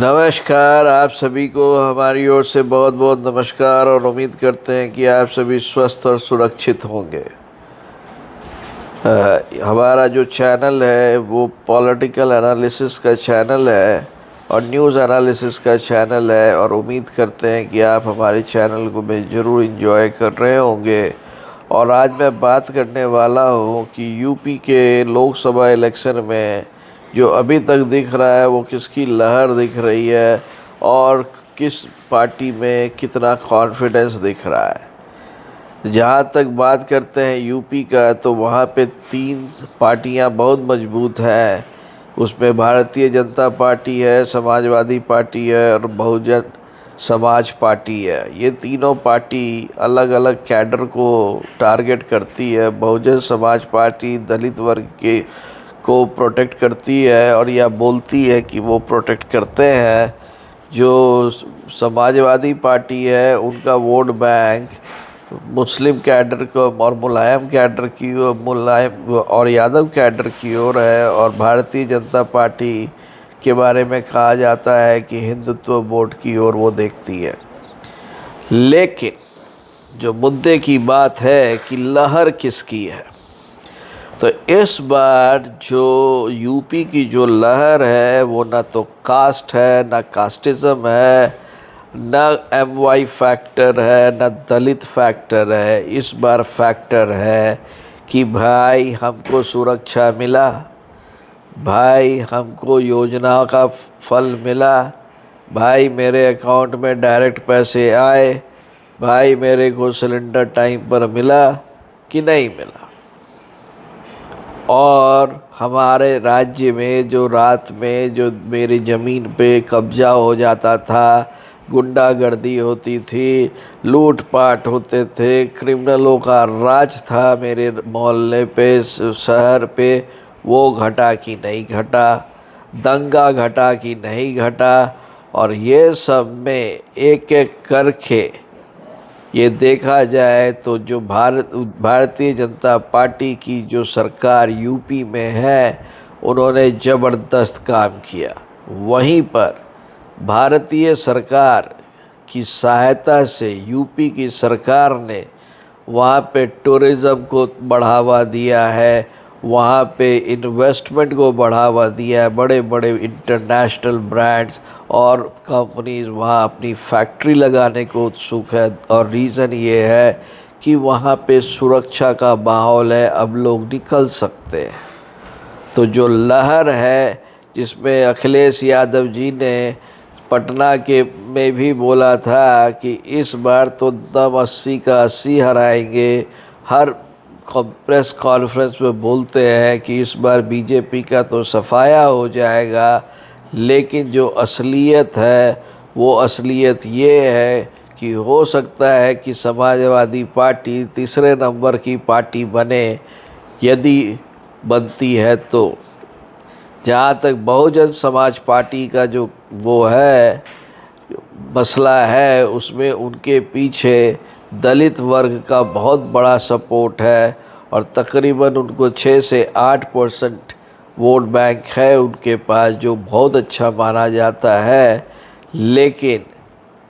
नमस्कार। आप सभी को हमारी ओर से बहुत बहुत नमस्कार और उम्मीद करते हैं कि आप सभी स्वस्थ और सुरक्षित होंगे। हमारा जो चैनल है वो पॉलिटिकल एनालिसिस का चैनल है और न्यूज़ एनालिसिस का चैनल है और उम्मीद करते हैं कि आप हमारे चैनल को में ज़रूर एंजॉय कर रहे होंगे। और आज मैं बात करने वाला हूँ कि यूपी के लोकसभा इलेक्शन में जो अभी तक दिख रहा है वो किसकी लहर दिख रही है और किस पार्टी में कितना कॉन्फिडेंस दिख रहा है। जहाँ तक बात करते हैं यूपी का, तो वहाँ पे 3 पार्टियाँ बहुत मजबूत हैं। उसमें भारतीय जनता पार्टी है, समाजवादी पार्टी है और बहुजन समाज पार्टी है। ये तीनों पार्टी अलग अलग कैडर को टारगेट करती है। बहुजन समाज पार्टी दलित वर्ग के को प्रोटेक्ट करती है और यह बोलती है कि वो प्रोटेक्ट करते हैं। जो समाजवादी पार्टी है उनका वोट बैंक मुस्लिम कैडर को और मुलायम कैडर की मुलायम और यादव कैडर की ओर है। और भारतीय जनता पार्टी के बारे में कहा जाता है कि हिंदुत्व वोट की ओर वो देखती है। लेकिन जो मुद्दे की बात है कि लहर किसकी है, तो इस बार जो यूपी की जो लहर है वो ना तो कास्ट है, ना कास्टिज़म है, ना एमवाई फैक्टर है, ना दलित फैक्टर है। इस बार फैक्टर है कि भाई हमको सुरक्षा मिला, भाई हमको योजना का फल मिला, भाई मेरे अकाउंट में डायरेक्ट पैसे आए, भाई मेरे को सिलेंडर टाइम पर मिला कि नहीं मिला। और हमारे राज्य में जो रात में जो मेरी ज़मीन पे कब्ज़ा हो जाता था, गुंडागर्दी होती थी, लूटपाट होते थे, क्रिमिनलों का राज था मेरे मोहल्ले पे, शहर पे, वो घटा कि नहीं घटा, दंगा घटा कि नहीं घटा। और ये सब में एक एक करके ये देखा जाए तो जो भारतीय जनता पार्टी की जो सरकार यूपी में है उन्होंने ज़बरदस्त काम किया। वहीं पर भारतीय सरकार की सहायता से यूपी की सरकार ने वहाँ पे टूरिज़्म को बढ़ावा दिया है, वहाँ पे इन्वेस्टमेंट को बढ़ावा दिया है। बड़े बड़े इंटरनेशनल ब्रांड्स और कंपनीज वहाँ अपनी फैक्ट्री लगाने को उत्सुक है। और रीज़न ये है कि वहाँ पे सुरक्षा का माहौल है, अब लोग निकल सकते हैं। तो जो लहर है जिसमें अखिलेश यादव जी ने पटना के में भी बोला था कि इस बार तो दम 80 का 80 हराएंगे, हर प्रेस कॉन्फ्रेंस में बोलते हैं कि इस बार बीजेपी का तो सफाया हो जाएगा। लेकिन जो असलियत है वो असलियत ये है कि हो सकता है कि समाजवादी पार्टी तीसरे नंबर की पार्टी बने, यदि बनती है तो। जहाँ तक बहुजन समाज पार्टी का जो वो है मसला है, उसमें उनके पीछे दलित वर्ग का बहुत बड़ा सपोर्ट है और तकरीबन उनको 6 से 8% वोट बैंक है उनके पास, जो बहुत अच्छा माना जाता है। लेकिन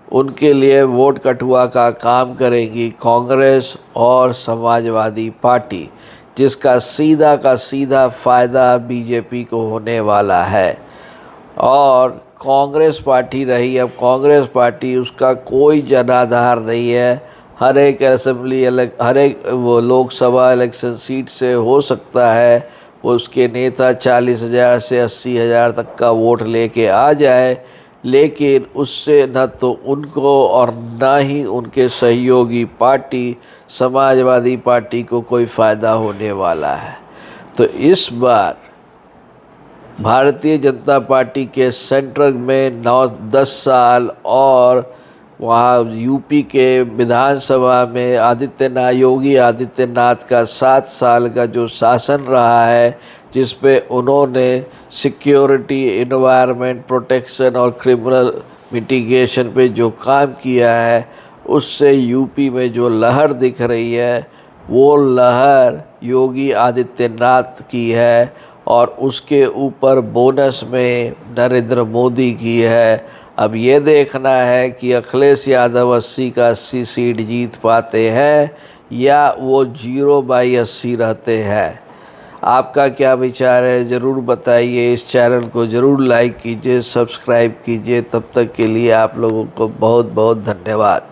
उनके लिए वोट कटुआ का काम करेंगी कांग्रेस और समाजवादी पार्टी, जिसका सीधा का सीधा फ़ायदा बीजेपी को होने वाला है। और कांग्रेस पार्टी रही, अब कांग्रेस पार्टी उसका कोई जनाधार नहीं है। हर एक हर एक वो लोकसभा इलेक्शन सीट से हो सकता है वो उसके नेता 40,000 से 80,000 तक का वोट लेके आ जाए, लेकिन उससे न तो उनको और न ही उनके सहयोगी पार्टी समाजवादी पार्टी को कोई फ़ायदा होने वाला है। तो इस बार भारतीय जनता पार्टी के सेंट्रल में 9-10 साल और वहाँ यूपी के विधानसभा में योगी आदित्यनाथ का 7 साल का जो शासन रहा है, जिस पे उन्होंने सिक्योरिटी, एनवायरनमेंट प्रोटेक्शन और क्रिमिनल मिटिगेशन पे जो काम किया है, उससे यूपी में जो लहर दिख रही है वो लहर योगी आदित्यनाथ की है। और उसके ऊपर बोनस में नरेंद्र मोदी की है। अब ये देखना है कि अखिलेश यादव 80 का 80 सीट जीत पाते हैं या वो 0/80 रहते हैं। आपका क्या विचार है ज़रूर बताइए। इस चैनल को ज़रूर लाइक कीजिए, सब्सक्राइब कीजिए। तब तक के लिए आप लोगों को बहुत बहुत धन्यवाद।